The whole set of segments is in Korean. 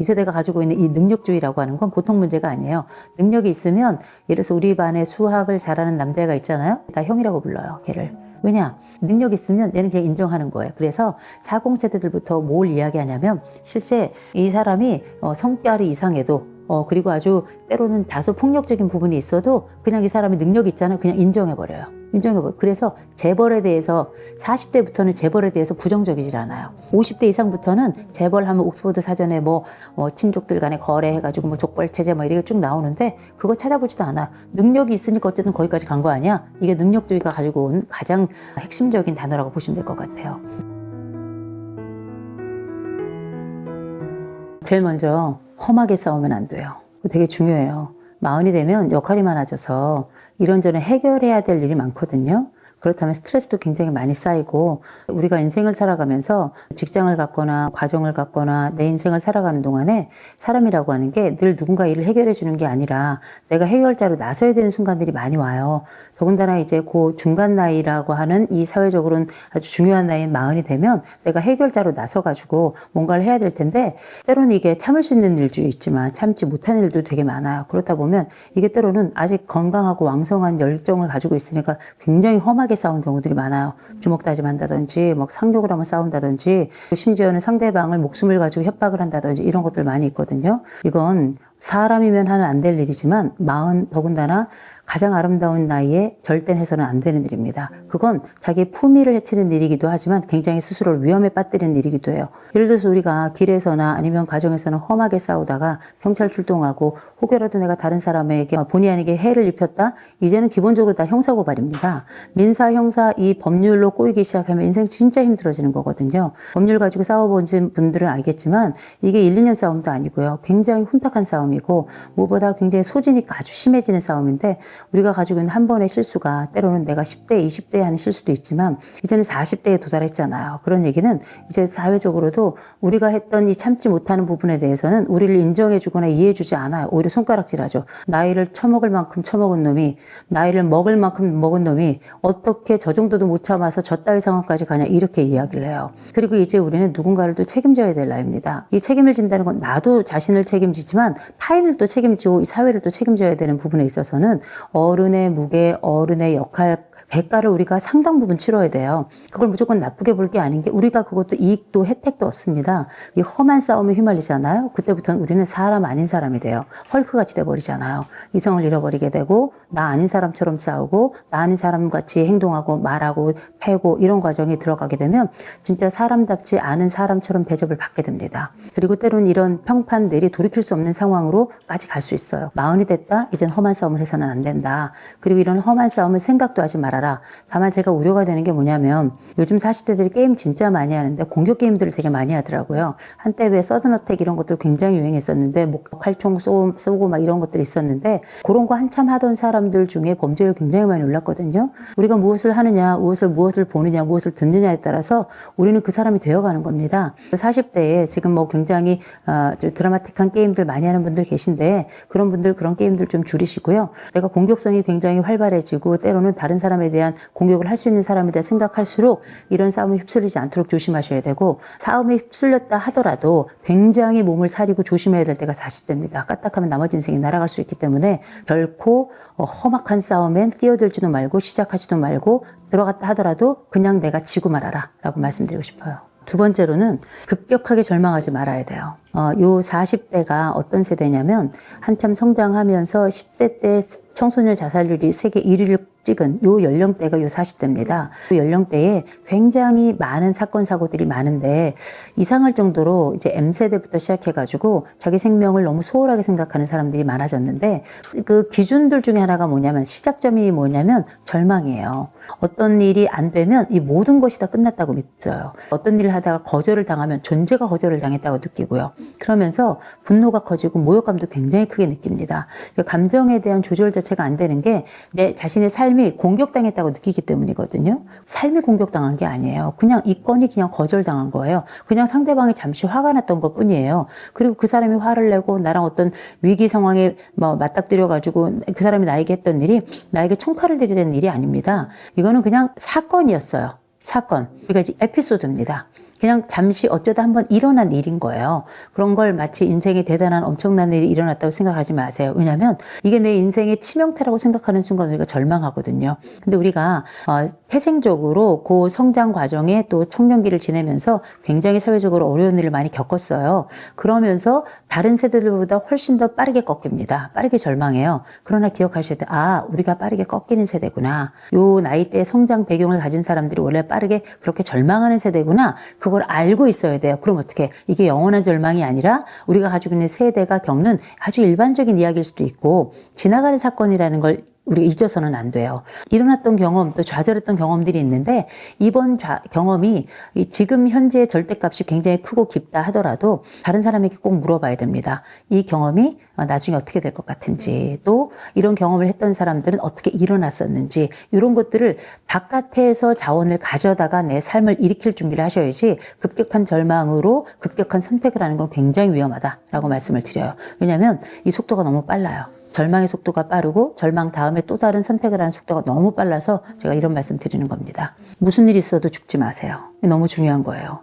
이 세대가 가지고 있는 이 능력주의라고 하는 건 보통 문제가 아니에요. 능력이 있으면 예를 들어서 우리 반에 수학을 잘하는 남자애가 있잖아요. 다 형이라고 불러요, 걔를. 왜냐? 능력 있으면 얘는 그냥 인정하는 거예요. 그래서 40세대들부터 뭘 이야기하냐면 실제 이 사람이 성깔이 이상해도 그리고 아주 때로는 다소 폭력적인 부분이 있어도 그냥 이 사람이 능력이 있잖아요. 그냥 인정해버려요. 인정해버려요. 그래서 재벌에 대해서 40대부터는 재벌에 대해서 부정적이질 않아요. 50대 이상부터는 재벌하면 옥스퍼드 사전에 친족들 간에 거래해가지고 족벌체제 이렇게 쭉 나오는데 그거 찾아보지도 않아. 능력이 있으니까 어쨌든 거기까지 간 거 아니야? 이게 능력주의가 가지고 온 가장 핵심적인 단어라고 보시면 될 것 같아요. 제일 먼저 험하게 싸우면 안 돼요. 되게 중요해요. 마흔이 되면 역할이 많아져서 이런저런 해결해야 될 일이 많거든요. 그렇다면 스트레스도 굉장히 많이 쌓이고 우리가 인생을 살아가면서 직장을 갖거나 가정을 갖거나 내 인생을 살아가는 동안에 사람이라고 하는 게 늘 누군가 일을 해결해 주는 게 아니라 내가 해결자로 나서야 되는 순간들이 많이 와요. 더군다나 이제 그 중간 나이라고 하는 이 사회적으로는 아주 중요한 나이인 마흔이 되면 내가 해결자로 나서가지고 뭔가를 해야 될 텐데 때로는 이게 참을 수 있는 일도 있지만 참지 못하는 일도 되게 많아요. 그렇다 보면 이게 때로는 아직 건강하고 왕성한 열정을 가지고 있으니까 굉장히 험하게 싸운 경우들이 많아요. 주먹 다짐한다든지 상욕을 하면 싸운다든지 심지어는 상대방을 목숨을 가지고 협박을 한다든지 이런 것들 많이 있거든요. 이건 사람이면 하면 안 될 일이지만 마흔 더군다나 가장 아름다운 나이에 절대 해서는 안 되는 일입니다. 그건 자기 품위를 해치는 일이기도 하지만 굉장히 스스로를 위험에 빠뜨리는 일이기도 해요. 예를 들어서 우리가 길에서나 아니면 가정에서는 험하게 싸우다가 경찰 출동하고 혹여라도 내가 다른 사람에게 본의 아니게 해를 입혔다? 이제는 기본적으로 다 형사고발입니다. 민사, 형사 이 법률로 꼬이기 시작하면 인생 진짜 힘들어지는 거거든요. 법률 가지고 싸워본 분들은 알겠지만 이게 1, 2년 싸움도 아니고요. 굉장히 혼탁한 싸움이고 무엇보다 굉장히 소진이 아주 심해지는 싸움인데 우리가 가지고 있는 한 번의 실수가 때로는 내가 10대, 20대에 하는 실수도 있지만 이제는 40대에 도달했잖아요. 그런 얘기는 이제 사회적으로도 우리가 했던 이 참지 못하는 부분에 대해서는 우리를 인정해주거나 이해해주지 않아요. 오히려 손가락질하죠. 나이를 처먹을 만큼 처먹은 놈이 나이를 먹을 만큼 먹은 놈이 어떻게 저 정도도 못 참아서 저 따위 상황까지 가냐 이렇게 이야기를 해요. 그리고 이제 우리는 누군가를 또 책임져야 될 나이입니다. 이 책임을 진다는 건 나도 자신을 책임지지만 타인을 또 책임지고 이 사회를 또 책임져야 되는 부분에 있어서는 어른의 무게, 어른의 역할, 대가를 우리가 상당 부분 치러야 돼요. 그걸 무조건 나쁘게 볼 게 아닌 게 우리가 그것도 이익도 혜택도 얻습니다. 이 험한 싸움에 휘말리잖아요. 그때부터는 우리는 사람 아닌 사람이 돼요. 헐크같이 돼버리잖아요. 이성을 잃어버리게 되고 나 아닌 사람처럼 싸우고 나 아닌 사람같이 행동하고 말하고 패고 이런 과정에 들어가게 되면 진짜 사람답지 않은 사람처럼 대접을 받게 됩니다. 그리고 때로는 이런 평판들이 돌이킬 수 없는 상황으로까지 갈 수 있어요. 마흔이 됐다? 이젠 험한 싸움을 해서는 안 된다. 그리고 이런 험한 싸움은 생각도 하지 말아라. 다만 제가 우려가 되는 게 뭐냐면 요즘 40대들이 게임 진짜 많이 하는데 공격 게임들을 되게 많이 하더라고요. 한때 왜 서든어택 이런 것들 굉장히 유행했었는데 칼총 쏘고 이런 것들이 있었는데 그런 거 한참 하던 사람들 중에 범죄율 굉장히 많이 올랐거든요. 우리가 무엇을 하느냐, 무엇을 보느냐, 무엇을 듣느냐에 따라서 우리는 그 사람이 되어가는 겁니다. 40대에 지금 굉장히 드라마틱한 게임들 많이 하는 분들 계신데 그런 분들 그런 게임들 좀 줄이시고요. 내가 공격성이 굉장히 활발해지고 때로는 다른 사람에 대한 공격을 할 수 있는 사람에 대해 생각할수록 이런 싸움에 휩쓸리지 않도록 조심하셔야 되고 싸움에 휩쓸렸다 하더라도 굉장히 몸을 사리고 조심해야 될 때가 40대입니다. 까딱하면 나머지 인생이 날아갈 수 있기 때문에 결코 험악한 싸움엔 끼어들지도 말고 시작하지도 말고 들어갔다 하더라도 그냥 내가 지고 말아라 라고 말씀드리고 싶어요. 두 번째로는 급격하게 절망하지 말아야 돼요. 요 40대가 어떤 세대냐면 한참 성장하면서 10대 때 청소년 자살률이 세계 1위를 찍은 요 연령대가 요 40대입니다. 그 연령대에 굉장히 많은 사건 사고들이 많은데 이상할 정도로 이제 M세대부터 시작해가지고 자기 생명을 너무 소홀하게 생각하는 사람들이 많아졌는데 그 기준들 중에 하나가 뭐냐면 시작점이 뭐냐면 절망이에요. 어떤 일이 안 되면 이 모든 것이 다 끝났다고 믿어요. 어떤 일을 하다가 거절을 당하면 존재가 거절을 당했다고 느끼고요. 그러면서 분노가 커지고 모욕감도 굉장히 크게 느낍니다. 감정에 대한 조절 자체가 안 되는 게 내 자신의 삶이 공격당했다고 느끼기 때문이거든요. 삶이 공격당한 게 아니에요. 그냥 이 건이 그냥 거절당한 거예요. 그냥 상대방이 잠시 화가 났던 것 뿐이에요. 그리고 그 사람이 화를 내고 나랑 어떤 위기 상황에 맞닥뜨려가지고 그 사람이 나에게 했던 일이 나에게 총칼을 들이대는 일이 아닙니다. 이거는 그냥 사건이었어요. 사건. 그러니까 이제 에피소드입니다. 그냥 잠시 어쩌다 한번 일어난 일인 거예요. 그런 걸 마치 인생에 대단한 엄청난 일이 일어났다고 생각하지 마세요. 왜냐하면 이게 내 인생의 치명타라고 생각하는 순간 우리가 절망하거든요. 근데 우리가 태생적으로 그 성장 과정에 또 청년기를 지내면서 굉장히 사회적으로 어려운 일을 많이 겪었어요. 그러면서 다른 세대들보다 훨씬 더 빠르게 꺾입니다. 빠르게 절망해요. 그러나 기억하셔야 돼요. 우리가 빠르게 꺾이는 세대구나. 요 나이대 성장 배경을 가진 사람들이 원래 빠르게 그렇게 절망하는 세대구나. 그걸 알고 있어야 돼요. 그럼 어떻게? 이게 영원한 절망이 아니라 우리가 가지고 있는 세대가 겪는 아주 일반적인 이야기일 수도 있고 지나가는 사건이라는 걸 우리가 잊어서는 안 돼요. 일어났던 경험, 또 좌절했던 경험들이 있는데 이번 경험이 지금 현재의 절대값이 굉장히 크고 깊다 하더라도 다른 사람에게 꼭 물어봐야 됩니다. 이 경험이 나중에 어떻게 될 것 같은지, 또 이런 경험을 했던 사람들은 어떻게 일어났었는지, 이런 것들을 바깥에서 자원을 가져다가 내 삶을 일으킬 준비를 하셔야지 급격한 절망으로 급격한 선택을 하는 건 굉장히 위험하다라고 말씀을 드려요. 왜냐하면 이 속도가 너무 빨라요. 절망의 속도가 빠르고 절망 다음에 또 다른 선택을 하는 속도가 너무 빨라서 제가 이런 말씀 드리는 겁니다. 무슨 일이 있어도 죽지 마세요. 너무 중요한 거예요.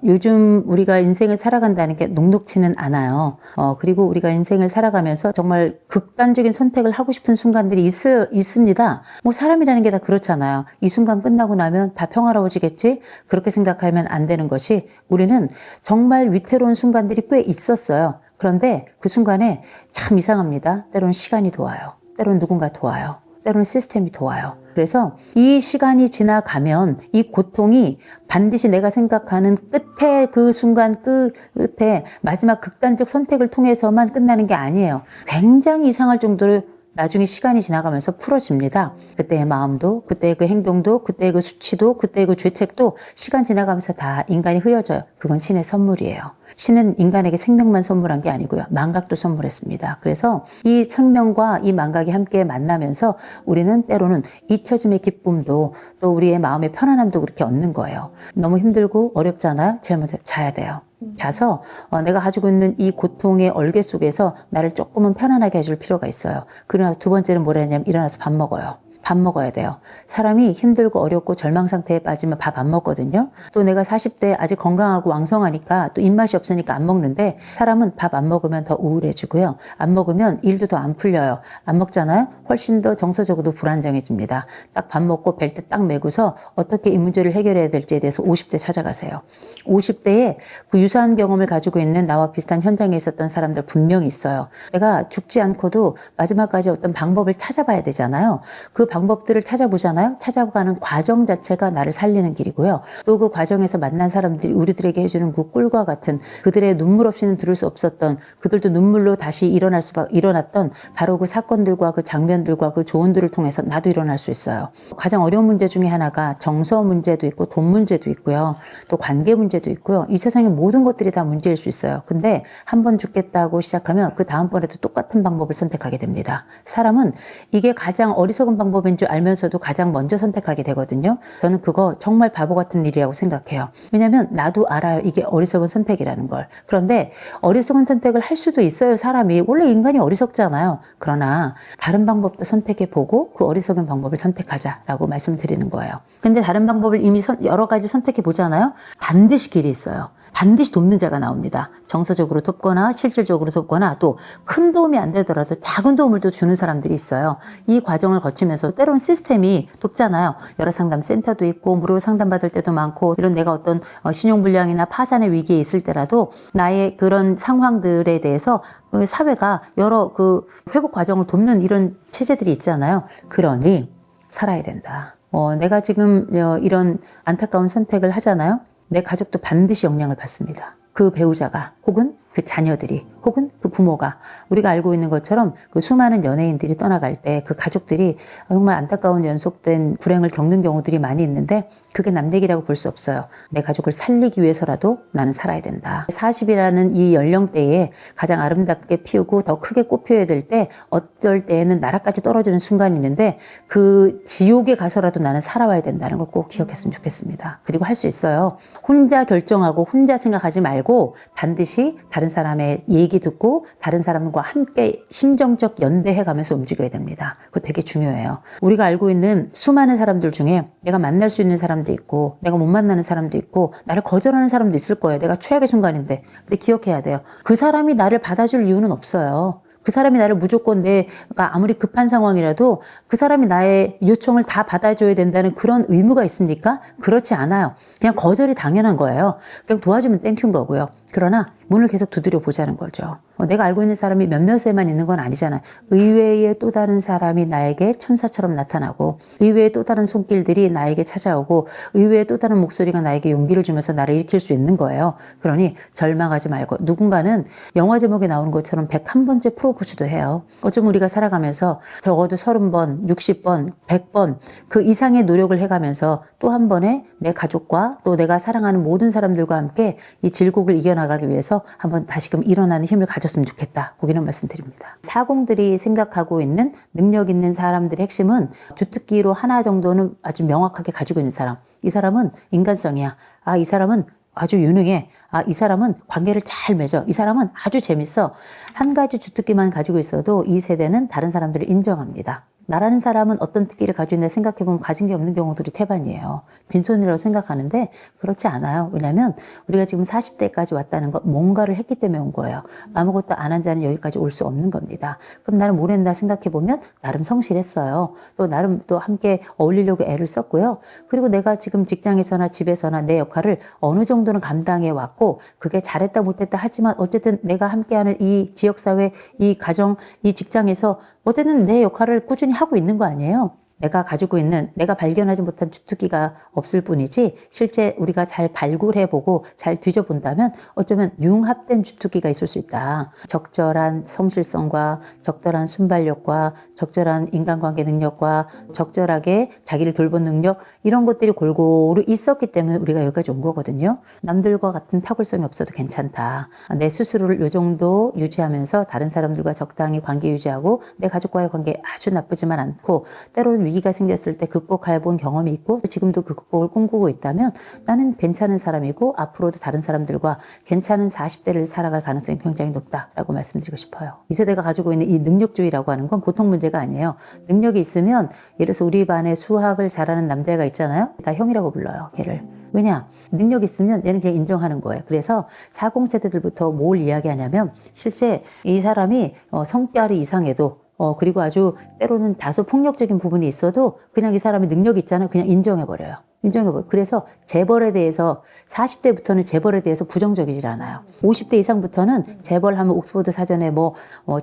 요즘 우리가 인생을 살아간다는 게 녹록지는 않아요. 그리고 우리가 인생을 살아가면서 정말 극단적인 선택을 하고 싶은 순간들이 있습니다. 뭐 사람이라는 게 다 그렇잖아요. 이 순간 끝나고 나면 다 평화로워지겠지? 그렇게 생각하면 안 되는 것이 우리는 정말 위태로운 순간들이 꽤 있었어요. 그런데 그 순간에 참 이상합니다. 때로는 시간이 도와요. 때로는 누군가 도와요. 때로는 시스템이 도와요. 그래서 이 시간이 지나가면 이 고통이 반드시 내가 생각하는 끝에 그 순간 끝에 마지막 극단적 선택을 통해서만 끝나는 게 아니에요. 굉장히 이상할 정도로 나중에 시간이 지나가면서 풀어집니다. 그때의 마음도, 그때의 그 행동도, 그때의 그 수치도, 그때의 그 죄책도 시간 지나가면서 다 인간이 흐려져요. 그건 신의 선물이에요. 신은 인간에게 생명만 선물한 게 아니고요. 망각도 선물했습니다. 그래서 이 생명과 이 망각이 함께 만나면서 우리는 때로는 잊혀짐의 기쁨도 또 우리의 마음의 편안함도 그렇게 얻는 거예요. 너무 힘들고 어렵잖아요. 제일 먼저 자야 돼요. 자서 내가 가지고 있는 이 고통의 얼개 속에서 나를 조금은 편안하게 해줄 필요가 있어요. 그러나 두 번째는 뭐라 했냐면 일어나서 밥 먹어요. 밥 먹어야 돼요. 사람이 힘들고 어렵고 절망 상태에 빠지면 밥 안 먹거든요. 또 내가 40대 아직 건강하고 왕성하니까 또 입맛이 없으니까 안 먹는데 사람은 밥 안 먹으면 더 우울해지고요. 안 먹으면 일도 더 안 풀려요. 안 먹잖아요. 훨씬 더 정서적으로도 불안정해집니다. 딱 밥 먹고 벨트 딱 메고서 어떻게 이 문제를 해결해야 될지에 대해서 50대 찾아가세요. 50대에 그 유사한 경험을 가지고 있는 나와 비슷한 현장에 있었던 사람들 분명히 있어요. 내가 죽지 않고도 마지막까지 어떤 방법을 찾아봐야 되잖아요. 그 방법들을 찾아보잖아요. 찾아가는 과정 자체가 나를 살리는 길이고요. 또 그 과정에서 만난 사람들이 우리들에게 해주는 그 꿀과 같은 그들의 눈물 없이는 들을 수 없었던 그들도 눈물로 다시 일어났던 바로 그 사건들과 그 장면들과 그 조언들을 통해서 나도 일어날 수 있어요. 가장 어려운 문제 중에 하나가 정서 문제도 있고 돈 문제도 있고요. 또 관계 문제도 있고요. 이 세상의 모든 것들이 다 문제일 수 있어요. 근데 한 번 죽겠다고 시작하면 그 다음번에도 똑같은 방법을 선택하게 됩니다. 사람은 이게 가장 어리석은 방법인 줄 알면서도 가장 먼저 선택하게 되거든요. 저는 그거 정말 바보 같은 일이라고 생각해요. 왜냐면 나도 알아요. 이게 어리석은 선택이라는 걸. 그런데 어리석은 선택을 할 수도 있어요. 사람이. 원래 인간이 어리석잖아요. 그러나 다른 방법도 선택해보고 그 어리석은 방법을 선택하자라고 말씀드리는 거예요. 근데 다른 방법을 이미 여러 가지 선택해보잖아요. 반드시 길이 있어요. 반드시 돕는 자가 나옵니다. 정서적으로 돕거나 실질적으로 돕거나 또 큰 도움이 안 되더라도 작은 도움을 또 주는 사람들이 있어요. 이 과정을 거치면서 때로는 시스템이 돕잖아요. 여러 상담 센터도 있고 무료로 상담받을 때도 많고 이런 내가 어떤 신용불량이나 파산의 위기에 있을 때라도 나의 그런 상황들에 대해서 사회가 여러 그 회복 과정을 돕는 이런 체제들이 있잖아요. 그러니 살아야 된다. 내가 지금 이런 안타까운 선택을 하잖아요. 내 가족도 반드시 영향을 받습니다. 그 배우자가 혹은 그 자녀들이 혹은 그 부모가 우리가 알고 있는 것처럼 그 수많은 연예인들이 떠나갈 때 그 가족들이 정말 안타까운 연속된 불행을 겪는 경우들이 많이 있는데 그게 남 얘기라고 볼 수 없어요. 내 가족을 살리기 위해서라도 나는 살아야 된다. 40이라는 이 연령대에 가장 아름답게 피우고 더 크게 꽃피워야 될 때 어쩔 때에는 나라까지 떨어지는 순간이 있는데 그 지옥에 가서라도 나는 살아와야 된다는 걸 꼭 기억했으면 좋겠습니다. 그리고 할 수 있어요. 혼자 결정하고 혼자 생각하지 말고 반드시 다른 다른 사람의 얘기 듣고 다른 사람과 함께 심정적 연대해 가면서 움직여야 됩니다. 그거 되게 중요해요. 우리가 알고 있는 수많은 사람들 중에 내가 만날 수 있는 사람도 있고 내가 못 만나는 사람도 있고 나를 거절하는 사람도 있을 거예요. 내가 최악의 순간인데. 근데 기억해야 돼요. 그 사람이 나를 받아줄 이유는 없어요. 그 사람이 나를 무조건 내가 아무리 급한 상황이라도 그 사람이 나의 요청을 다 받아줘야 된다는 그런 의무가 있습니까? 그렇지 않아요. 그냥 거절이 당연한 거예요. 그냥 도와주면 땡큐인 거고요. 그러나 문을 계속 두드려 보자는 거죠. 내가 알고 있는 사람이 몇몇에만 있는 건 아니잖아요. 의외의 또 다른 사람이 나에게 천사처럼 나타나고 의외의 또 다른 손길들이 나에게 찾아오고 의외의 또 다른 목소리가 나에게 용기를 주면서 나를 일으킬 수 있는 거예요. 그러니 절망하지 말고 누군가는 영화 제목에 나오는 것처럼 101번째 프로포즈도 해요. 어쩌면 우리가 살아가면서 적어도 30번, 60번, 100번 그 이상의 노력을 해가면서 또 한 번에 내 가족과 또 내가 사랑하는 모든 사람들과 함께 이 질곡을 이겨나가기 위해서 한번 다시금 일어나는 힘을 가졌으면 좋겠다. 거기는 말씀드립니다. 사공들이 생각하고 있는 능력 있는 사람들의 핵심은 주특기로 하나 정도는 아주 명확하게 가지고 있는 사람. 이 사람은 인간성이야. 아, 이 사람은 아주 유능해. 아, 이 사람은 관계를 잘 맺어. 이 사람은 아주 재밌어. 한 가지 주특기만 가지고 있어도 이 세대는 다른 사람들을 인정합니다. 나라는 사람은 어떤 특기를 가지고 있나 생각해보면 가진 게 없는 경우들이 태반이에요. 빈손이라고 생각하는데 그렇지 않아요. 왜냐하면 우리가 지금 40대까지 왔다는 건 뭔가를 했기 때문에 온 거예요. 아무것도 안 한 자는 여기까지 올 수 없는 겁니다. 그럼 나는 뭘 했나 생각해보면 나름 성실했어요. 또 나름 또 함께 어울리려고 애를 썼고요. 그리고 내가 지금 직장에서나 집에서나 내 역할을 어느 정도는 감당해 왔고 그게 잘했다 못했다 하지만 어쨌든 내가 함께하는 이 지역사회, 이 가정, 이 직장에서 어쨌든 내 역할을 꾸준히 하고 있는 거 아니에요? 내가 가지고 있는, 내가 발견하지 못한 주특기가 없을 뿐이지 실제 우리가 잘 발굴해보고 잘 뒤져본다면 어쩌면 융합된 주특기가 있을 수 있다. 적절한 성실성과 적절한 순발력과 적절한 인간관계 능력과 적절하게 자기를 돌본 능력 이런 것들이 골고루 있었기 때문에 우리가 여기까지 온 거거든요. 남들과 같은 탁월성이 없어도 괜찮다. 내 스스로를 요 정도 유지하면서 다른 사람들과 적당히 관계 유지하고 내 가족과의 관계 아주 나쁘지만 않고 때로는 위기가 생겼을 때 극복해 본 경험이 있고 지금도 그 극복을 꿈꾸고 있다면 나는 괜찮은 사람이고 앞으로도 다른 사람들과 괜찮은 40대를 살아갈 가능성이 굉장히 높다라고 말씀드리고 싶어요. 이 세대가 가지고 있는 이 능력주의라고 하는 건 보통 문제가 아니에요. 능력이 있으면 예를 들어서 우리 반에 수학을 잘하는 남자애가 있잖아요. 다 형이라고 불러요. 걔를. 왜냐? 능력 있으면 얘는 그냥 인정하는 거예요. 그래서 40세대들부터 뭘 이야기하냐면 실제 이 사람이 성별이 이상해도 그리고 아주 때로는 다소 폭력적인 부분이 있어도 그냥 이 사람이 능력이 있잖아요. 그냥 인정해버려요. 인정해버려요. 그래서 재벌에 대해서 40대부터는 재벌에 대해서 부정적이질 않아요. 50대 이상부터는 재벌하면 옥스퍼드 사전에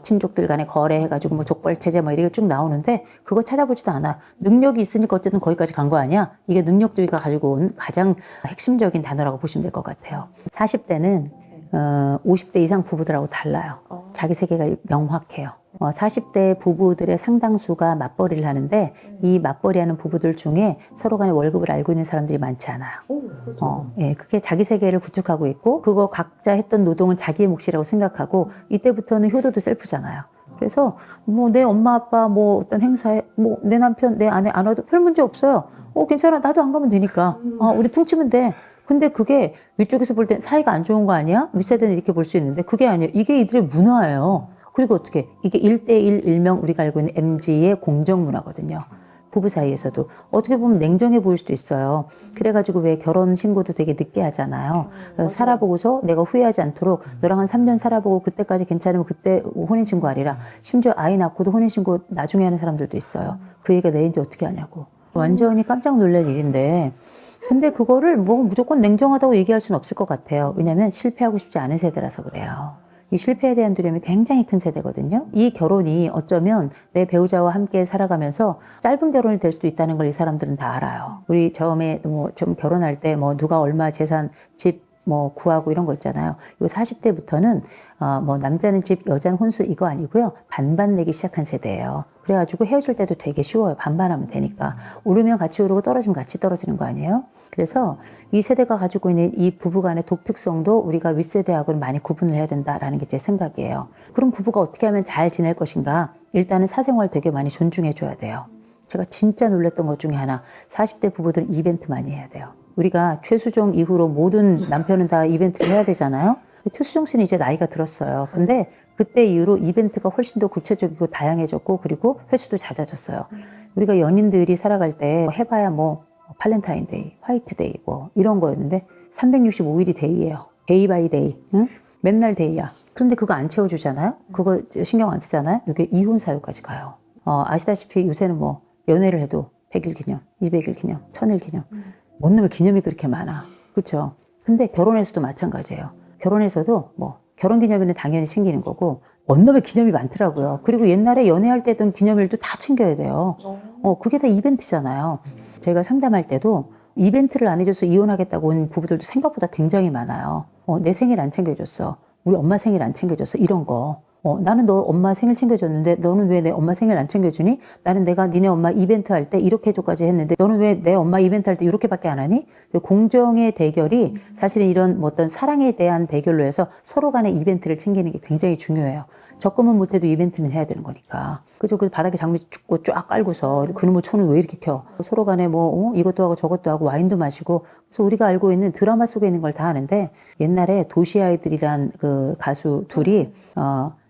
친족들 간에 거래해가지고 족벌체제 이렇게 쭉 나오는데 그거 찾아보지도 않아. 능력이 있으니까 어쨌든 거기까지 간 거 아니야? 이게 능력주의가 가지고 온 가장 핵심적인 단어라고 보시면 될 것 같아요. 40대는 50대 이상 부부들하고 달라요. 자기 세계가 명확해요. 40대 부부들의 상당수가 맞벌이를 하는데 이 맞벌이하는 부부들 중에 서로 간에 월급을 알고 있는 사람들이 많지 않아요. 예, 그게 자기 세계를 구축하고 있고 그거 각자 했던 노동은 자기의 몫이라고 생각하고 이때부터는 효도도 셀프잖아요. 그래서 내 엄마 아빠 어떤 행사에 내 남편 내 아내 안 와도 별 문제 없어요. 괜찮아 나도 안 가면 되니까 우리 퉁치면 돼. 근데 그게 위쪽에서 볼 땐 사이가 안 좋은 거 아니야? 윗세대는 이렇게 볼 수 있는데 그게 아니에요. 이게 이들의 문화예요. 그리고 어떻게 이게 1대1 일명 우리가 알고 있는 MG의 공정 문화거든요. 부부 사이에서도 어떻게 보면 냉정해 보일 수도 있어요. 그래가지고 왜 결혼 신고도 되게 늦게 하잖아요. 살아보고서 내가 후회하지 않도록 너랑 한 3년 살아보고 그때까지 괜찮으면 그때 혼인신고 하리라. 심지어 아이 낳고도 혼인신고 나중에 하는 사람들도 있어요. 그 얘기가 내인지 어떻게 하냐고. 완전히 깜짝 놀랄 일인데 근데 그거를 무조건 냉정하다고 얘기할 수는 없을 것 같아요. 왜냐하면 실패하고 싶지 않은 세대라서 그래요. 이 실패에 대한 두려움이 굉장히 큰 세대거든요. 이 결혼이 어쩌면 내 배우자와 함께 살아가면서 짧은 결혼이 될 수도 있다는 걸 이 사람들은 다 알아요. 우리 처음에 좀 결혼할 때 누가 얼마 재산, 집 구하고 이런 거 있잖아요. 요 40대부터는 남자는 집, 여자는 혼수 이거 아니고요. 반반 내기 시작한 세대예요. 그래가지고 헤어질 때도 되게 쉬워요. 반반하면 되니까. 오르면 같이 오르고 떨어지면 같이 떨어지는 거 아니에요? 그래서 이 세대가 가지고 있는 이 부부간의 독특성도 우리가 윗세대하고는 많이 구분을 해야 된다라는 게 제 생각이에요. 그럼 부부가 어떻게 하면 잘 지낼 것인가? 일단은 사생활 되게 많이 존중해 줘야 돼요. 제가 진짜 놀랐던 것 중에 하나, 40대 부부들 이벤트 많이 해야 돼요. 우리가 최수종 이후로 모든 남편은 다 이벤트를 해야 되잖아요. 근데 최수종 씨는 이제 나이가 들었어요. 근데 그때 이후로 이벤트가 훨씬 더 구체적이고 다양해졌고 그리고 횟수도 잦아졌어요. 우리가 연인들이 살아갈 때 해봐야 뭐 발렌타인데이, 화이트데이 뭐 이런 거였는데 365일이 데이예요. 데이 바이 데이. 응? 맨날 데이야. 그런데 그거 안 채워주잖아요. 그거 신경 안 쓰잖아요. 이게 이혼 사유까지 가요. 아시다시피 요새는 뭐 연애를 해도 100일 기념, 200일 기념, 1000일 기념. 뭔 놈의 기념이 그렇게 많아. 그렇죠? 근데 결혼에서도 마찬가지예요. 결혼에서도 뭐 결혼기념일은 당연히 챙기는 거고 뭔 놈의 기념이 많더라고요. 그리고 옛날에 연애할 때 했던 기념일도 다 챙겨야 돼요. 그게 다 이벤트잖아요. 제가 상담할 때도 이벤트를 안 해줘서 이혼하겠다고 온 부부들도 생각보다 굉장히 많아요. 내 생일 안 챙겨줬어. 우리 엄마 생일 안 챙겨줬어. 이런 거. 나는 너 엄마 생일 챙겨줬는데 너는 왜 내 엄마 생일 안 챙겨주니? 나는 내가 니네 엄마 이벤트 할 때 이렇게 해줘까지 했는데 너는 왜 내 엄마 이벤트 할 때 이렇게밖에 안 하니? 공정의 대결이 사실은 이런 뭐 어떤 사랑에 대한 대결로 해서 서로 간의 이벤트를 챙기는 게 굉장히 중요해요. 적금은 못해도 이벤트는 해야 되는 거니까. 그죠? 그 바닥에 장미 죽고 쫙 깔고서 그놈의 초는 왜 이렇게 켜? 서로 간에 뭐 이것도 하고 저것도 하고 와인도 마시고. 그래서 우리가 알고 있는 드라마 속에 있는 걸 다 아는데 옛날에 도시 아이들이란 그 가수 둘이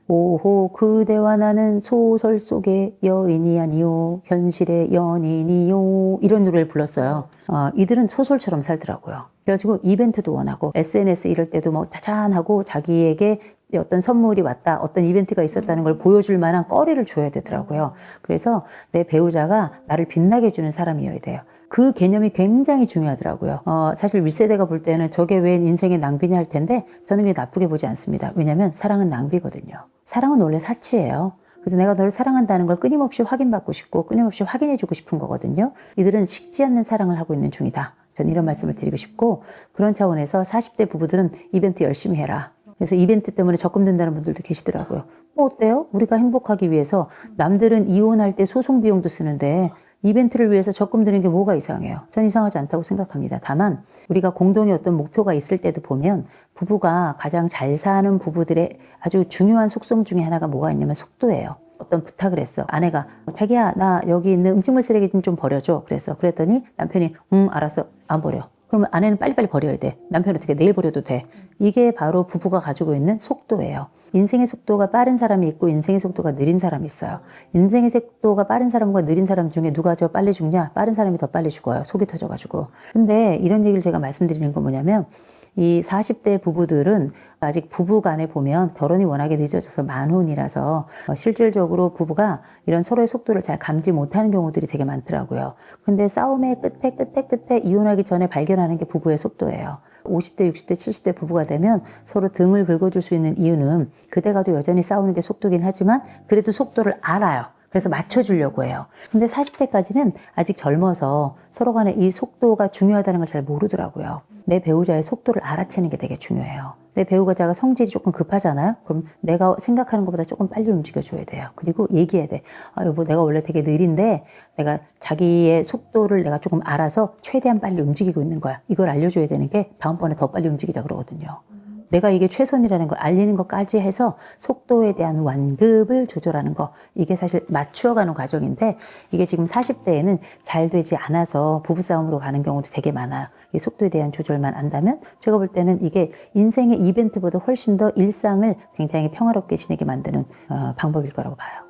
오호 그대와 나는 소설 속의 여인이 아니요 현실의 연인이요 이런 노래를 불렀어요. 이들은 소설처럼 살더라고요. 그래가지고 이벤트도 원하고 SNS 이럴 때도 뭐 짜잔하고 자기에게 어떤 선물이 왔다 어떤 이벤트가 있었다는 걸 보여줄 만한 거리를 줘야 되더라고요. 그래서 내 배우자가 나를 빛나게 해주는 사람이어야 돼요. 그 개념이 굉장히 중요하더라고요. 사실 윗세대가 볼 때는 저게 왜 인생의 낭비냐 할 텐데 저는 그게 나쁘게 보지 않습니다. 왜냐하면 사랑은 낭비거든요. 사랑은 원래 사치예요. 그래서 내가 너를 사랑한다는 걸 끊임없이 확인받고 싶고 끊임없이 확인해주고 싶은 거거든요. 이들은 식지 않는 사랑을 하고 있는 중이다. 전 이런 말씀을 드리고 싶고 그런 차원에서 40대 부부들은 이벤트 열심히 해라. 그래서 이벤트 때문에 적금 든다는 분들도 계시더라고요. 뭐 어때요? 우리가 행복하기 위해서 남들은 이혼할 때 소송 비용도 쓰는데 이벤트를 위해서 적금 드는 게 뭐가 이상해요? 전 이상하지 않다고 생각합니다. 다만 우리가 공동의 어떤 목표가 있을 때도 보면 부부가 가장 잘 사는 부부들의 아주 중요한 속성 중에 하나가 뭐가 있냐면 속도예요. 어떤 부탁을 했어. 아내가 자기야 나 여기 있는 음식물 쓰레기 좀 버려줘. 그랬더니 남편이 알았어. 안 버려. 그러면 아내는 빨리빨리 버려야 돼. 남편은 어떻게 내일 버려도 돼. 이게 바로 부부가 가지고 있는 속도예요. 인생의 속도가 빠른 사람이 있고 인생의 속도가 느린 사람이 있어요. 인생의 속도가 빠른 사람과 느린 사람 중에 누가 더 빨리 죽냐? 빠른 사람이 더 빨리 죽어요. 속이 터져가지고. 근데 이런 얘기를 제가 말씀드리는 건 뭐냐면 이 40대 부부들은 아직 부부 간에 보면 결혼이 워낙에 늦어져서 만혼이라서 실질적으로 부부가 이런 서로의 속도를 잘 감지 못하는 경우들이 되게 많더라고요. 근데 싸움의 끝에 이혼하기 전에 발견하는 게 부부의 속도예요. 50대, 60대, 70대 부부가 되면 서로 등을 긁어줄 수 있는 이유는 그대가도 여전히 싸우는 게 속도긴 하지만 그래도 속도를 알아요. 그래서 맞춰주려고 해요. 근데 40대까지는 아직 젊어서 서로 간에 이 속도가 중요하다는 걸 잘 모르더라고요. 내 배우자의 속도를 알아채는 게 되게 중요해요. 내 배우자가 성질이 조금 급하잖아요. 그럼 내가 생각하는 것보다 조금 빨리 움직여줘야 돼요. 그리고 얘기해야 돼. 여보 내가 원래 되게 느린데 내가 자기의 속도를 내가 조금 알아서 최대한 빨리 움직이고 있는 거야. 이걸 알려줘야 되는 게 다음번에 더 빨리 움직이자 그러거든요. 내가 이게 최선이라는 걸 알리는 것까지 해서 속도에 대한 완급을 조절하는 거. 이게 사실 맞추어가는 과정인데 이게 지금 40대에는 잘 되지 않아서 부부싸움으로 가는 경우도 되게 많아요. 이 속도에 대한 조절만 안다면 제가 볼 때는 이게 인생의 이벤트보다 훨씬 더 일상을 굉장히 평화롭게 지내게 만드는 방법일 거라고 봐요.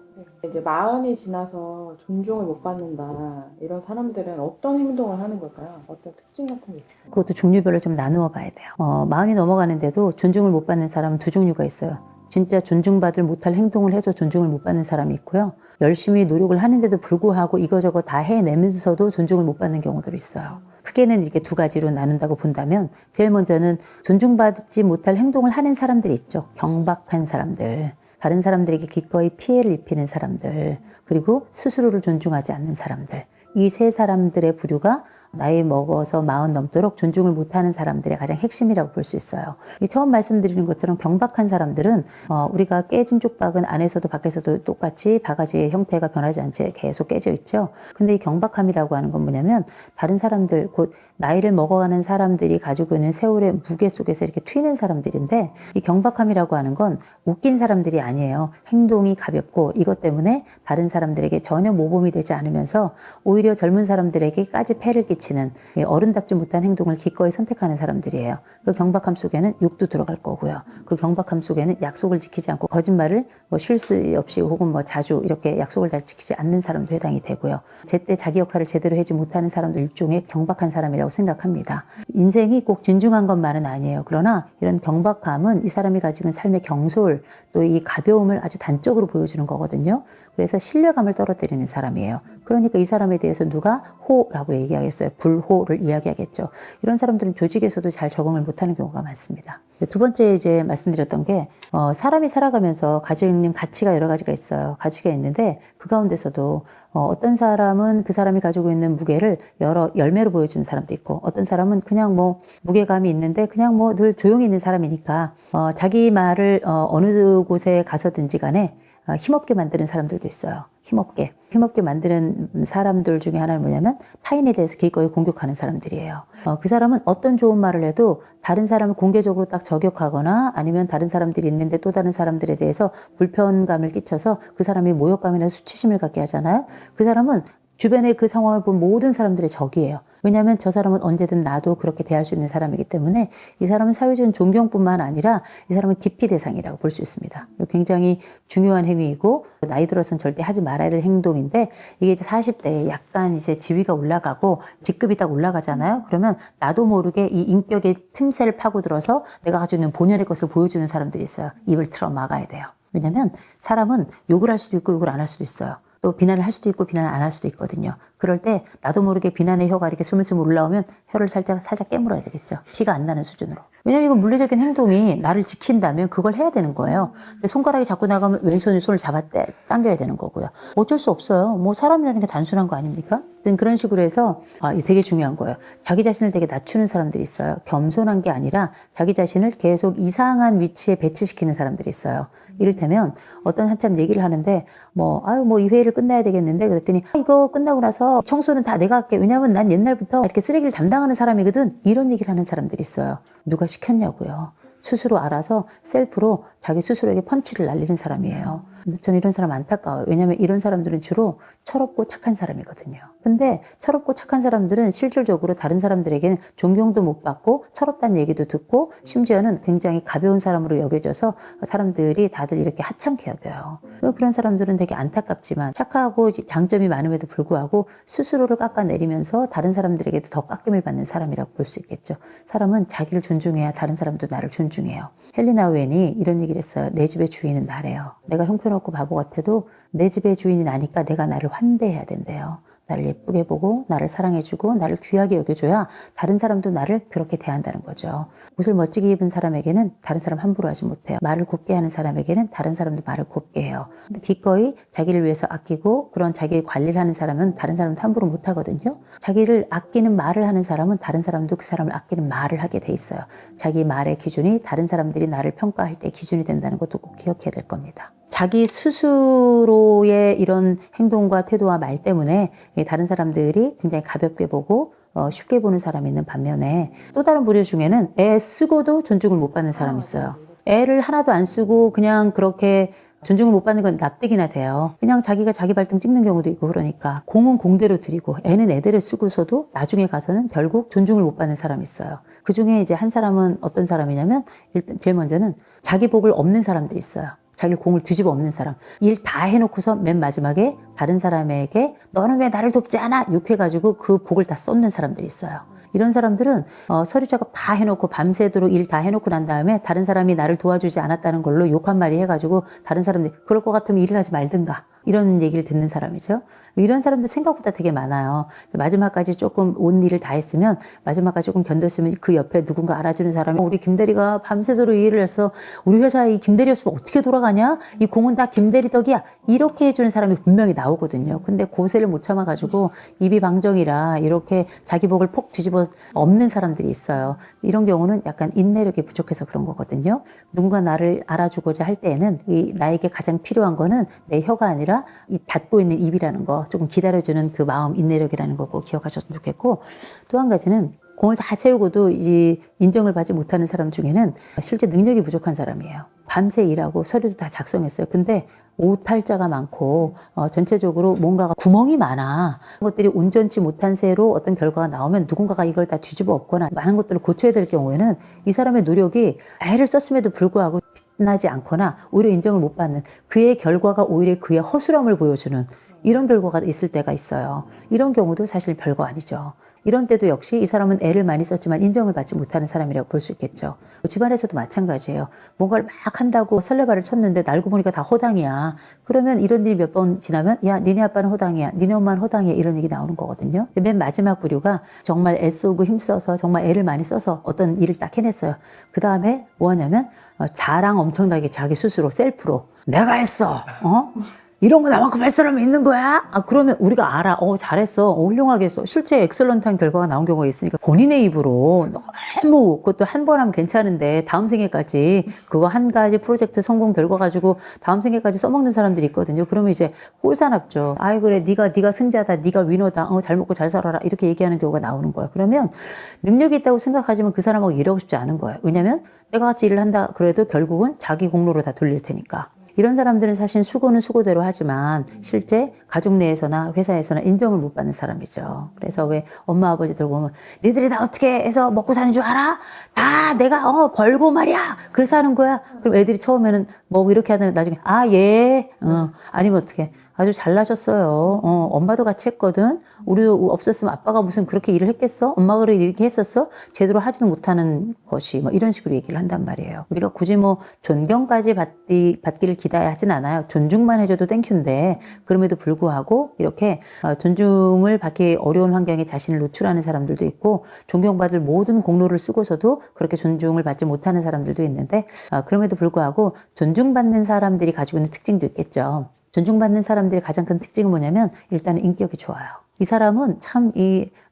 이제 마흔이 지나서 존중을 못 받는다 이런 사람들은 어떤 행동을 하는 걸까요? 어떤 특징 같은 게 있을까요? 그것도 종류별로 좀 나누어 봐야 돼요. 마흔이 넘어가는데도 존중을 못 받는 사람은 두 종류가 있어요. 진짜 존중받을 못할 행동을 해서 존중을 못 받는 사람이 있고요. 열심히 노력을 하는데도 불구하고 이거저거 다 해내면서도 존중을 못 받는 경우들이 있어요. 크게는 이렇게 두 가지로 나눈다고 본다면 제일 먼저는 존중받지 못할 행동을 하는 사람들이 있죠. 경박한 사람들. 다른 사람들에게 기꺼이 피해를 입히는 사람들, 그리고 스스로를 존중하지 않는 사람들. 이 세 사람들의 부류가 나이 먹어서 40 넘도록 존중을 못하는 사람들의 가장 핵심이라고 볼 수 있어요. 처음 말씀드리는 것처럼 경박한 사람들은 우리가 깨진 쪽박은 안에서도 밖에서도 똑같이 바가지의 형태가 변하지 않지 계속 깨져 있죠. 근데 이 경박함이라고 하는 건 뭐냐면 다른 사람들, 곧 나이를 먹어가는 사람들이 가지고 있는 세월의 무게 속에서 이렇게 튀는 사람들인데 이 경박함이라고 하는 건 웃긴 사람들이 아니에요. 행동이 가볍고 이것 때문에 다른 사람들에게 전혀 모범이 되지 않으면서 오히려 젊은 사람들에게까지 폐를 끼치는 미치는 어른답지 못한 행동을 기꺼이 선택하는 사람들이에요. 그 경박함 속에는 욕도 들어갈 거고요. 그 경박함 속에는 약속을 지키지 않고 거짓말을 쉴 새 없이 혹은 자주 이렇게 약속을 잘 지키지 않는 사람도 해당이 되고요. 제때 자기 역할을 제대로 하지 못하는 사람도 일종의 경박한 사람이라고 생각합니다. 인생이 꼭 진중한 것만은 아니에요. 그러나 이런 경박함은 이 사람이 가지고 있는 삶의 경솔 또 이 가벼움을 아주 단적으로 보여주는 거거든요. 그래서 신뢰감을 떨어뜨리는 사람이에요. 그러니까 이 사람에 대해서 누가 호라고 얘기하겠어요. 불호를 이야기하겠죠. 이런 사람들은 조직에서도 잘 적응을 못하는 경우가 많습니다. 두 번째 이제 말씀드렸던 게 사람이 살아가면서 가지고 있는 가치가 여러 가지가 있어요. 가치가 있는데 그 가운데서도 어떤 사람은 그 사람이 가지고 있는 무게를 여러 열매로 보여주는 사람도 있고 어떤 사람은 그냥 무게감이 있는데 그냥 늘 조용히 있는 사람이니까 자기 말을 어느 곳에 가서든지 간에 힘없게 만드는 사람들도 있어요. 힘없게 만드는 사람들 중에 하나는 뭐냐면 타인에 대해서 기꺼이 공격하는 사람들이에요. 그 사람은 어떤 좋은 말을 해도 다른 사람을 공개적으로 딱 저격하거나 아니면 다른 사람들이 있는데 또 다른 사람들에 대해서 불편감을 끼쳐서 그 사람이 모욕감이나 수치심을 갖게 하잖아요. 그 사람은 주변의 그 상황을 본 모든 사람들의 적이에요. 왜냐하면 저 사람은 언제든 나도 그렇게 대할 수 있는 사람이기 때문에 이 사람은 사회적인 존경뿐만 아니라 이 사람은 기피 대상이라고 볼 수 있습니다. 굉장히 중요한 행위이고 나이 들어서는 절대 하지 말아야 될 행동인데 이게 이제 40대에 약간 이제 지위가 올라가고 직급이 딱 올라가잖아요. 그러면 나도 모르게 이 인격의 틈새를 파고들어서 내가 가지고 있는 본연의 것을 보여주는 사람들이 있어요. 입을 틀어 막아야 돼요. 왜냐하면 사람은 욕을 할 수도 있고 욕을 안 할 수도 있어요. 또 비난을 할 수도 있고 비난을 안 할 수도 있거든요. 그럴 때 나도 모르게 비난의 혀가 이렇게 스물스물 올라오면 혀를 살짝 깨물어야 되겠죠. 피가 안 나는 수준으로. 왜냐면 이건 물리적인 행동이 나를 지킨다면 그걸 해야 되는 거예요. 근데 손가락이 자꾸 나가면 왼손이 손을 당겨야 되는 거고요. 어쩔 수 없어요. 사람이라는 게 단순한 거 아닙니까? 그런 식으로 해서 이게 되게 중요한 거예요. 자기 자신을 되게 낮추는 사람들이 있어요. 겸손한 게 아니라 자기 자신을 계속 이상한 위치에 배치시키는 사람들이 있어요. 이를테면 어떤 한참 얘기를 하는데 이 회의를 끝내야 되겠는데 그랬더니 이거 끝나고 나서 청소는 다 내가 할게. 왜냐면 난 옛날부터 이렇게 쓰레기를 담당하는 사람이거든. 이런 얘기를 하는 사람들이 있어요. 누가 시켰냐고요. 스스로 알아서 셀프로 자기 스스로에게 펀치를 날리는 사람이에요. 저는 이런 사람 안타까워요. 왜냐하면 이런 사람들은 주로 철없고 착한 사람이거든요. 근데 철없고 착한 사람들은 실질적으로 다른 사람들에게는 존경도 못 받고 철없다는 얘기도 듣고 심지어는 굉장히 가벼운 사람으로 여겨져서 사람들이 다들 이렇게 하찮게 여겨요. 그런 사람들은 되게 안타깝지만 착하고 장점이 많음에도 불구하고 스스로를 깎아내리면서 다른 사람들에게도 더 깎임을 받는 사람이라고 볼 수 있겠죠. 사람은 자기를 존중해야 다른 사람도 나를 존중해요. 헬리나 우엔이 이런 얘기를 했어요. 내 집의 주인은 나래요. 내가 형편없고 바보 같아도 내 집의 주인이 나니까 내가 나를 환대해야 된대요. 나를 예쁘게 보고 나를 사랑해주고 나를 귀하게 여겨줘야 다른 사람도 나를 그렇게 대한다는 거죠. 옷을 멋지게 입은 사람에게는 다른 사람 함부로 하지 못해요. 말을 곱게 하는 사람에게는 다른 사람도 말을 곱게 해요. 근데 기꺼이 자기를 위해서 아끼고 그런 자기 관리를 하는 사람은 다른 사람도 함부로 못 하거든요. 자기를 아끼는 말을 하는 사람은 다른 사람도 그 사람을 아끼는 말을 하게 돼 있어요. 자기 말의 기준이 다른 사람들이 나를 평가할 때 기준이 된다는 것도 꼭 기억해야 될 겁니다. 자기 스스로의 이런 행동과 태도와 말 때문에 다른 사람들이 굉장히 가볍게 보고 쉽게 보는 사람이 있는 반면에 또 다른 부류 중에는 애 쓰고도 존중을 못 받는 사람이 있어요. 애를 하나도 안 쓰고 그냥 그렇게 존중을 못 받는 건 납득이나 돼요. 그냥 자기가 자기 발등 찍는 경우도 있고 그러니까 공은 공대로 드리고 애는 애대로 쓰고서도 나중에 가서는 결국 존중을 못 받는 사람이 있어요. 그 중에 이제 한 사람은 어떤 사람이냐면 일단 제일 먼저는 자기 복을 없는 사람들이 있어요. 자기 공을 뒤집어 엎는 사람. 일 다 해놓고서 맨 마지막에 다른 사람에게 너는 왜 나를 돕지 않아? 욕해가지고 그 복을 다 쏟는 사람들이 있어요. 이런 사람들은 서류 작업 다 해놓고 밤새도록 일 다 해놓고 난 다음에 다른 사람이 나를 도와주지 않았다는 걸로 욕 한 마디 해가지고 다른 사람들이 그럴 것 같으면 일을 하지 말든가 이런 얘기를 듣는 사람이죠. 이런 사람들 생각보다 되게 많아요. 마지막까지 조금 온 일을 다 했으면 마지막까지 조금 견뎠으면 그 옆에 누군가 알아주는 사람이 우리 김대리가 밤새도록 일을 해서 우리 회사에 이 김대리 없으면 어떻게 돌아가냐? 이 공은 다 김대리 덕이야. 이렇게 해주는 사람이 분명히 나오거든요. 근데 고세를 못 참아가지고 입이 방정이라 이렇게 자기 복을 폭 뒤집어 엎는 사람들이 있어요. 이런 경우는 약간 인내력이 부족해서 그런 거거든요. 누군가 나를 알아주고자 할 때에는 나에게 가장 필요한 거는 내 혀가 아니라 이 닫고 있는 입이라는 거 조금 기다려주는 그 마음 인내력이라는 거 꼭 기억하셨으면 좋겠고 또 한 가지는 공을 다 세우고도 이 인정을 받지 못하는 사람 중에는 실제 능력이 부족한 사람이에요. 밤새 일하고 서류도 다 작성했어요. 근데 오탈자가 많고 전체적으로 뭔가가 구멍이 많아. 것들이 온전치 못한 새로 어떤 결과가 나오면 누군가가 이걸 다 뒤집어 엎거나 많은 것들을 고쳐야 될 경우에는 이 사람의 노력이 애를 썼음에도 불구하고 빛나지 않거나 오히려 인정을 못 받는, 그의 결과가 오히려 그의 허술함을 보여주는 이런 결과가 있을 때가 있어요. 이런 경우도 사실 별거 아니죠. 이런 때도 역시 이 사람은 애를 많이 썼지만 인정을 받지 못하는 사람이라고 볼 수 있겠죠. 집안에서도 마찬가지예요. 뭔가를 막 한다고 설레발을 쳤는데 알고 보니까 다 허당이야. 그러면 이런 일이 몇 번 지나면 야, 니네 아빠는 허당이야, 니네 엄마는 허당이야, 이런 얘기 나오는 거거든요. 맨 마지막 부류가 정말 애쓰고 힘써서 정말 애를 많이 써서 어떤 일을 딱 해냈어요. 그 다음에 뭐 하냐면 자랑 엄청나게 자기 스스로 셀프로 내가 했어. 이런 거 나만큼 할 사람이 있는 거야? 그러면 우리가 알아. 잘했어. 훌륭하게 했어. 실제 엑셀런트한 결과가 나온 경우가 있으니까 본인의 입으로 너무, 그것도 한 번 하면 괜찮은데 다음 생애까지 그거 한 가지 프로젝트 성공 결과 가지고 다음 생애까지 써먹는 사람들이 있거든요. 그러면 이제 꼴사납죠. 아이, 그래. 네가 승자다. 네가 위너다. 잘 먹고 잘 살아라. 이렇게 얘기하는 경우가 나오는 거예요. 그러면 능력이 있다고 생각하지만 그 사람하고 일하고 싶지 않은 거예요. 왜냐면 내가 같이 일을 한다 그래도 결국은 자기 공로로 다 돌릴 테니까. 이런 사람들은 사실 수고는 수고대로 하지만 실제 가족 내에서나 회사에서나 인정을 못 받는 사람이죠. 그래서 왜 엄마 아버지들 보면 니들이 다 어떻게 해서 먹고 사는 줄 알아? 다 내가 벌고 말이야. 그래서 하는 거야. 그럼 애들이 처음에는 뭐 이렇게 하는 나중에 예. 아니면 어떻게 아주 잘나셨어요. 엄마도 같이 했거든. 우리 없었으면 아빠가 무슨 그렇게 일을 했겠어? 엄마가 이렇게 했었어? 제대로 하지도 못하는 것이 뭐 이런 식으로 얘기를 한단 말이에요. 우리가 굳이 뭐 존경까지 받기를 기대하진 않아요. 존중만 해줘도 땡큐인데 그럼에도 불구하고 이렇게 존중을 받기 어려운 환경에 자신을 노출하는 사람들도 있고 존경받을 모든 공로를 쓰고서도 그렇게 존중을 받지 못하는 사람들도 있는데 그럼에도 불구하고 존중받는 사람들이 가지고 있는 특징도 있겠죠. 존중받는 사람들의 가장 큰 특징은 뭐냐면 일단은 인격이 좋아요. 이 사람은 참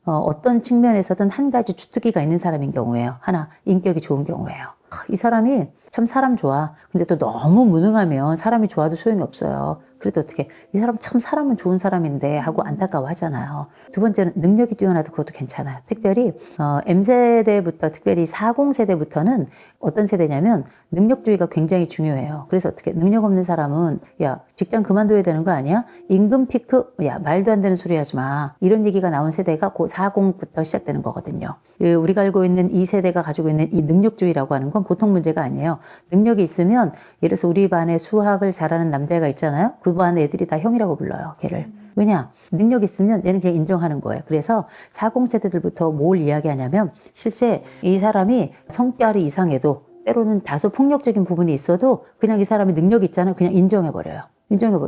어떤 측면에서든 한 가지 주특기가 있는 사람인 경우에요. 하나, 인격이 좋은 경우에요. 이 사람이 참 사람 좋아. 근데 또 너무 무능하면 사람이 좋아도 소용이 없어요. 그래도 어떻게 이 사람 참 사람은 좋은 사람인데 하고 안타까워 하잖아요. 두 번째는 능력이 뛰어나도 그것도 괜찮아요. 특별히 M세대부터 특별히 40세대부터는 어떤 세대냐면 능력주의가 굉장히 중요해요. 그래서 어떻게 능력 없는 사람은 야 직장 그만둬야 되는 거 아니야? 임금 피크? 야 말도 안 되는 소리 하지 마. 이런 얘기가 나온 세대가 그 40부터 시작되는 거거든요. 우리가 알고 있는 이 세대가 가지고 있는 이 능력주의라고 하는 건 보통 문제가 아니에요. 능력이 있으면 예를 들어서 우리 반에 수학을 잘하는 남자애가 있잖아요. 그 반 애들이 다 형이라고 불러요. 걔를. 왜냐? 능력 있으면 얘는 그냥 인정하는 거예요. 그래서 40세대들부터 뭘 이야기하냐면 실제 이 사람이 성격이 이상해도 때로는 다소 폭력적인 부분이 있어도 그냥 이 사람이 능력이 있잖아요. 그냥 인정해버려요.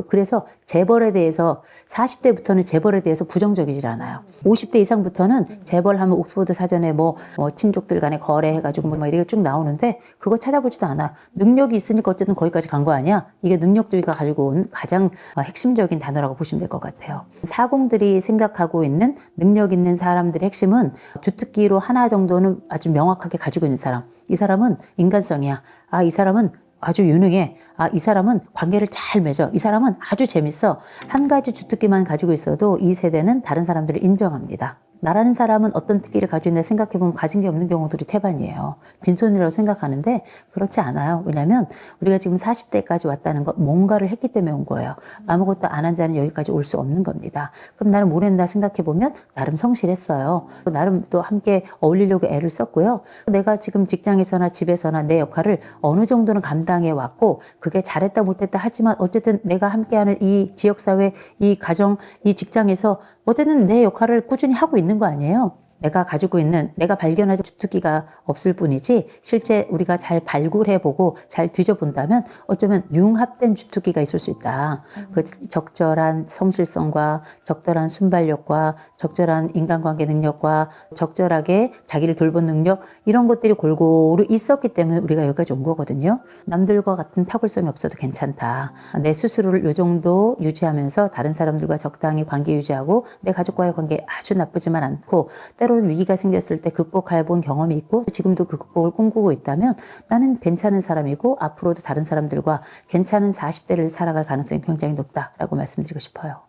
그래서 재벌에 대해서 40대부터는 재벌에 대해서 부정적이질 않아요. 50대 이상부터는 재벌하면 옥스퍼드 사전에 뭐 친족들 간에 거래해가지고 뭐 이렇게 쭉 나오는데 그거 찾아보지도 않아. 능력이 있으니까 어쨌든 거기까지 간 거 아니야? 이게 능력주의가 가지고 온 가장 핵심적인 단어라고 보시면 될 것 같아요. 40들이 생각하고 있는 능력 있는 사람들의 핵심은 주특기로 하나 정도는 아주 명확하게 가지고 있는 사람. 이 사람은 인간성이야. 이 사람은 아주 유능해. 이 사람은 관계를 잘 맺어. 이 사람은 아주 재밌어. 한 가지 주특기만 가지고 있어도 이 세대는 다른 사람들을 인정합니다. 나라는 사람은 어떤 특기를 가지고 있나 생각해보면 가진 게 없는 경우들이 태반이에요. 빈손이라고 생각하는데 그렇지 않아요. 왜냐하면 우리가 지금 40대까지 왔다는 건 뭔가를 했기 때문에 온 거예요. 아무것도 안 한 자는 여기까지 올 수 없는 겁니다. 그럼 나는 뭘 했나 생각해보면 나름 성실했어요. 나름 또 함께 어울리려고 애를 썼고요. 내가 지금 직장에서나 집에서나 내 역할을 어느 정도는 감당해 왔고 그게 잘했다 못했다 하지만 어쨌든 내가 함께하는 이 지역사회, 이 가정, 이 직장에서 어쨌든 내 역할을 꾸준히 하고 있는 거 아니에요? 내가 가지고 있는, 내가 발견하지 주특기가 없을 뿐이지 실제 우리가 잘 발굴해보고 잘 뒤져본다면 어쩌면 융합된 주특기가 있을 수 있다. 그 적절한 성실성과 적절한 순발력과 적절한 인간관계 능력과 적절하게 자기를 돌본 능력 이런 것들이 골고루 있었기 때문에 우리가 여기까지 온 거거든요. 남들과 같은 탁월성이 없어도 괜찮다. 내 스스로를 요 정도 유지하면서 다른 사람들과 적당히 관계 유지하고 내 가족과의 관계 아주 나쁘지만 않고 때로는 위기가 생겼을 때 극복해 본 경험이 있고 지금도 그 극복을 꿈꾸고 있다면 나는 괜찮은 사람이고 앞으로도 다른 사람들과 괜찮은 40대를 살아갈 가능성이 굉장히 높다라고 말씀드리고 싶어요.